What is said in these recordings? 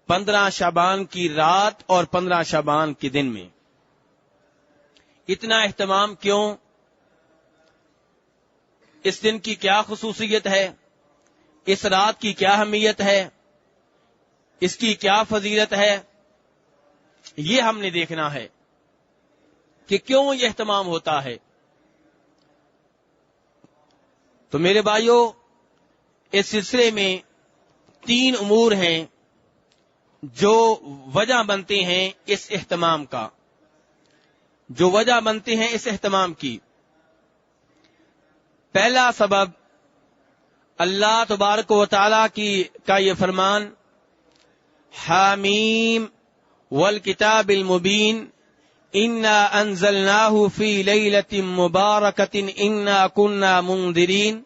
15 شعبان کی رات اور 15 شعبان کے دن میں اتنا اہتمام کیوں؟ اس دن کی کیا خصوصیت ہے؟ اس رات کی کیا اہمیت ہے؟ اس کی کیا فضیلت ہے؟ یہ ہم نے دیکھنا ہے کہ کیوں یہ اہتمام ہوتا ہے۔ تو میرے بھائیوں، اس سلسلے میں 3 امور ہیں جو وجہ بنتے ہیں اس اہتمام کا، جو وجہ بنتے ہیں اس اہتمام کی۔ پہلا سبب اللہ تبارک و تعالی کا یہ فرمان، حامیم والکتاب المبین انا انزلناہ فی لیلۃ مبارکۃ انا کنا منذرین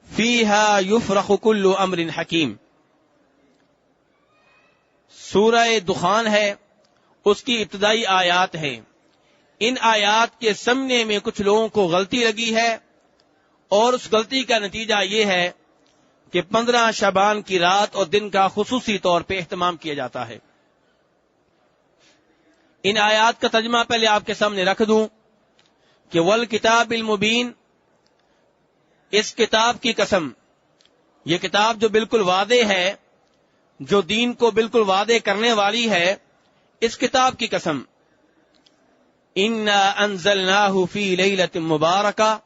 فیہا یفرق کل امر حکیم۔ سورہ دخان ہے، اس کی ابتدائی آیات ہیں۔ ان آیات کے سمجھنے میں کچھ لوگوں کو غلطی لگی ہے، اور اس غلطی کا نتیجہ یہ ہے کہ 15 شعبان کی رات اور دن کا خصوصی طور پہ اہتمام کیا جاتا ہے۔ ان آیات کا ترجمہ پہلے آپ کے سامنے رکھ دوں کہ والکتاب المبین، اس کتاب کی قسم، یہ کتاب جو بالکل واضح ہے، جو دین کو بالکل واضح کرنے والی ہے، اس کتاب کی قسم، انا انزلناہ فی لیلۃ مبارکہ،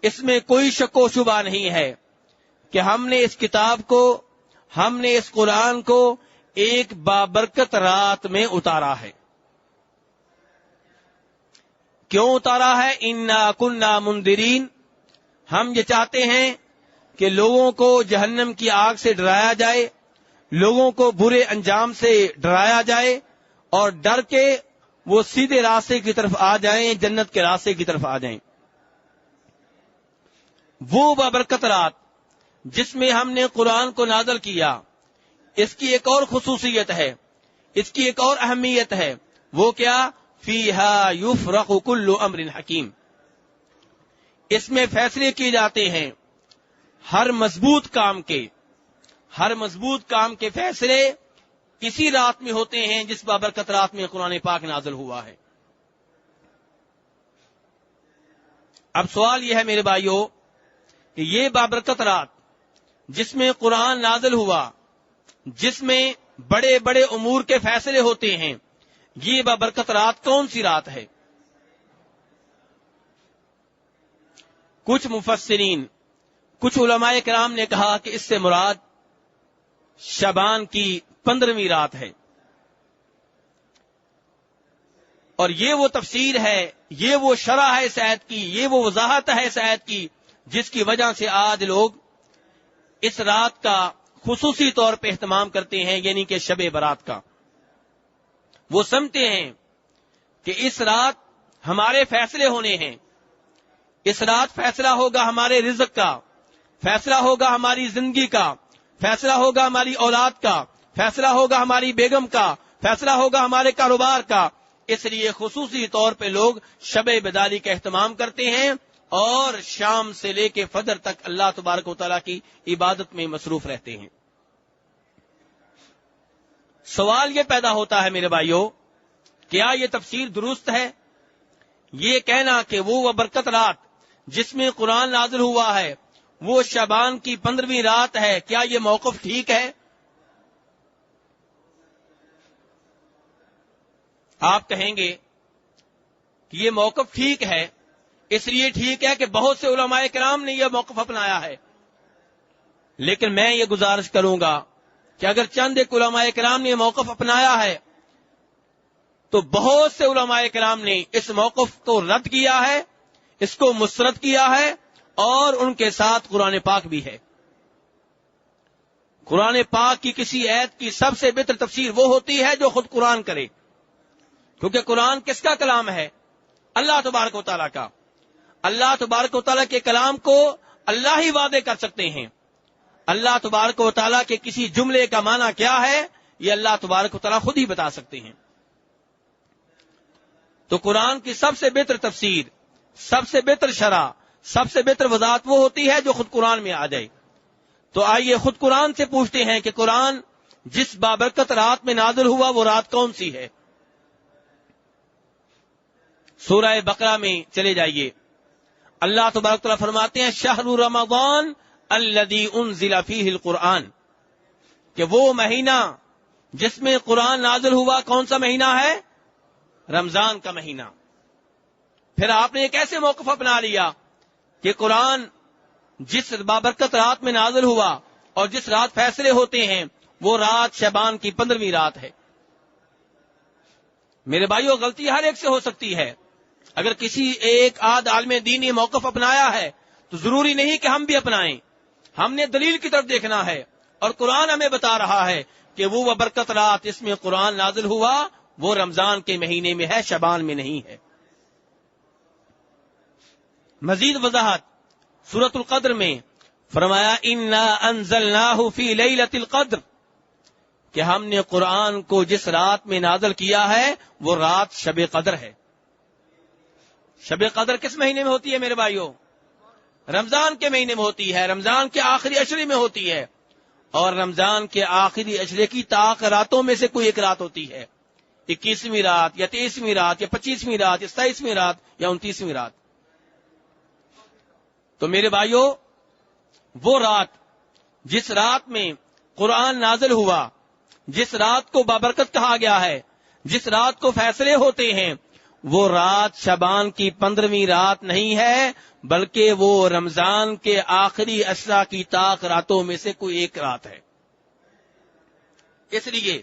اس میں کوئی شک و شبہ نہیں ہے کہ ہم نے اس کتاب کو، ہم نے اس قرآن کو ایک بابرکت رات میں اتارا ہے۔ کیوں اتارا ہے؟ انا کنا منذرین، ہم یہ چاہتے ہیں کہ لوگوں کو جہنم کی آگ سے ڈرایا جائے، لوگوں کو برے انجام سے ڈرایا جائے، اور ڈر کے وہ سیدھے راستے کی طرف آ جائیں، جنت کے راستے کی طرف آ جائیں۔ وہ بابرکت رات جس میں ہم نے قرآن کو نازل کیا، اس کی ایک اور خصوصیت ہے، اس کی ایک اور اہمیت ہے، وہ کیا؟ فیہا یفرق کل امر حکیم، اس میں فیصلے کیے جاتے ہیں ہر مضبوط کام کے، ہر مضبوط کام کے فیصلے اسی رات میں ہوتے ہیں جس بابرکت رات میں قرآن پاک نازل ہوا ہے۔ اب سوال یہ ہے میرے بھائیوں کہ یہ بابرکت رات جس میں قرآن نازل ہوا، جس میں بڑے بڑے امور کے فیصلے ہوتے ہیں، یہ بابرکت رات کون سی رات ہے؟ کچھ مفسرین، کچھ علماء کرام نے کہا کہ اس سے مراد شعبان کی 15ویں رات ہے، اور یہ وہ تفسیر ہے، یہ وہ شرح ہے اس آیت کی، یہ وہ وضاحت ہے اس آیت کی، جس کی وجہ سے آج لوگ اس رات کا خصوصی طور پہ اہتمام کرتے ہیں، یعنی کہ شب برات کا۔ وہ سمجھتے ہیں کہ اس رات ہمارے فیصلے ہونے ہیں، اس رات فیصلہ ہوگا ہمارے رزق کا، فیصلہ ہوگا ہماری زندگی کا، فیصلہ ہوگا ہماری اولاد کا، فیصلہ ہوگا ہماری بیگم کا، فیصلہ ہوگا ہمارے کاروبار کا۔ اس لیے خصوصی طور پہ لوگ شب بیداری کا اہتمام کرتے ہیں، اور شام سے لے کے فجر تک اللہ تبارک و تعالیٰ کی عبادت میں مصروف رہتے ہیں۔ سوال یہ پیدا ہوتا ہے میرے بھائیوں، کیا یہ تفسیر درست ہے؟ یہ کہنا کہ وہ برکت رات جس میں قرآن نازل ہوا ہے وہ شعبان کی 15ویں رات ہے، کیا یہ موقف ٹھیک ہے؟ آپ کہیں گے کہ یہ موقف ٹھیک ہے، اس لیے ٹھیک ہے کہ بہت سے علماء کرام نے یہ موقف اپنایا ہے، لیکن میں یہ گزارش کروں گا کہ اگر چند ایک علماء کرام نے یہ موقف اپنایا ہے تو بہت سے علماء کرام نے اس موقف کو رد کیا ہے، اس کو مسترد کیا ہے، اور ان کے ساتھ قرآن پاک بھی ہے۔ قرآن پاک کی کسی آیت کی سب سے بہتر تفسیر وہ ہوتی ہے جو خود قرآن کرے، کیونکہ قرآن کس کا کلام ہے؟ اللہ تبارک و تعالیٰ کا۔ اللہ تبارک و تعالیٰ کے کلام کو اللہ ہی واضح کر سکتے ہیں۔ اللہ تبارک و تعالیٰ کے کسی جملے کا معنی کیا ہے، یہ اللہ تبارک و تعالیٰ خود ہی بتا سکتے ہیں۔ تو قرآن کی سب سے بہتر تفسیر، سب سے بہتر شرح، سب سے بہتر وضاحت وہ ہوتی ہے جو خود قرآن میں آ جائے۔ تو آئیے خود قرآن سے پوچھتے ہیں کہ قرآن جس بابرکت رات میں نازل ہوا وہ رات کون سی ہے؟ سورہ بقرہ میں چلے جائیے، اللہ تبارک تعالیٰ فرماتے ہیں شہر رمضان الذی انزل فیہ القرآن، کہ وہ مہینہ جس میں قرآن نازل ہوا کون سا مہینہ ہے؟ رمضان کا مہینہ۔ پھر آپ نے ایک ایسے موقف اپنا لیا کہ قرآن جس بابرکت رات میں نازل ہوا اور جس رات فیصلے ہوتے ہیں وہ رات شعبان کی 15ویں رات ہے۔ میرے بھائیو، غلطی ہر ایک سے ہو سکتی ہے۔ اگر کسی ایک آدھ عالم دین نے موقف اپنایا ہے تو ضروری نہیں کہ ہم بھی اپنائیں، ہم نے دلیل کی طرف دیکھنا ہے، اور قرآن ہمیں بتا رہا ہے کہ وہ برکت رات اس میں قرآن نازل ہوا وہ رمضان کے مہینے میں ہے، شعبان میں نہیں ہے۔ مزید وضاحت سورۃ القدر میں فرمایا انا انزلناہ فی لیلۃ القدر، کہ ہم نے قرآن کو جس رات میں نازل کیا ہے وہ رات شب قدر ہے۔ شب قدر کس مہینے میں ہوتی ہے میرے بھائیوں؟ رمضان کے مہینے میں ہوتی ہے، رمضان کے آخری عشرے میں ہوتی ہے، اور رمضان کے آخری عشرے کی طاق راتوں میں سے کوئی ایک رات ہوتی ہے، 21ویں رات یا 23ویں رات یا 25ویں رات یا 27ویں رات یا 29ویں رات۔ تو میرے بھائیوں، وہ رات جس رات میں قرآن نازل ہوا، جس رات کو بابرکت کہا گیا ہے، جس رات کو فیصلے ہوتے ہیں، وہ رات شعبان کی 15ویں رات نہیں ہے، بلکہ وہ رمضان کے آخری عشرہ کی طاق راتوں میں سے کوئی ایک رات ہے۔ اس لیے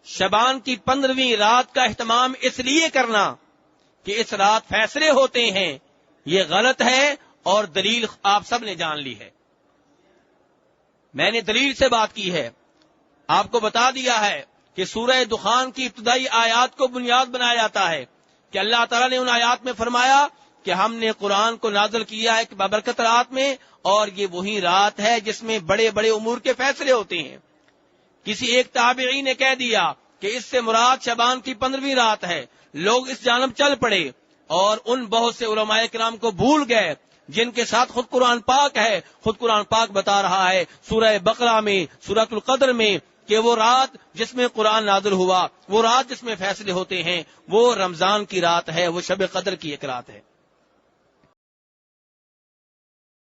شعبان کی 15ویں رات کا اہتمام اس لیے کرنا کہ اس رات فیصلے ہوتے ہیں، یہ غلط ہے، اور دلیل آپ سب نے جان لی ہے۔ میں نے دلیل سے بات کی ہے، آپ کو بتا دیا ہے کہ سورہ دخان کی ابتدائی آیات کو بنیاد بنایا جاتا ہے کہ اللہ تعالیٰ نے ان آیات میں فرمایا کہ ہم نے قرآن کو نازل کیا ہے بابرکت رات میں، اور یہ وہی رات ہے جس میں بڑے بڑے امور کے فیصلے ہوتے ہیں۔ کسی ایک تابعی نے کہہ دیا کہ اس سے مراد شعبان کی 15ویں رات ہے، لوگ اس جانب چل پڑے اور ان بہت سے علماء کرام کو بھول گئے جن کے ساتھ خود قرآن پاک ہے۔ خود قرآن پاک بتا رہا ہے سورہ بقرہ میں، سورۃ القدر میں، کہ وہ رات جس میں قرآن نازل ہوا، وہ رات جس میں فیصلے ہوتے ہیں، وہ رمضان کی رات ہے، وہ شب قدر کی ایک رات ہے۔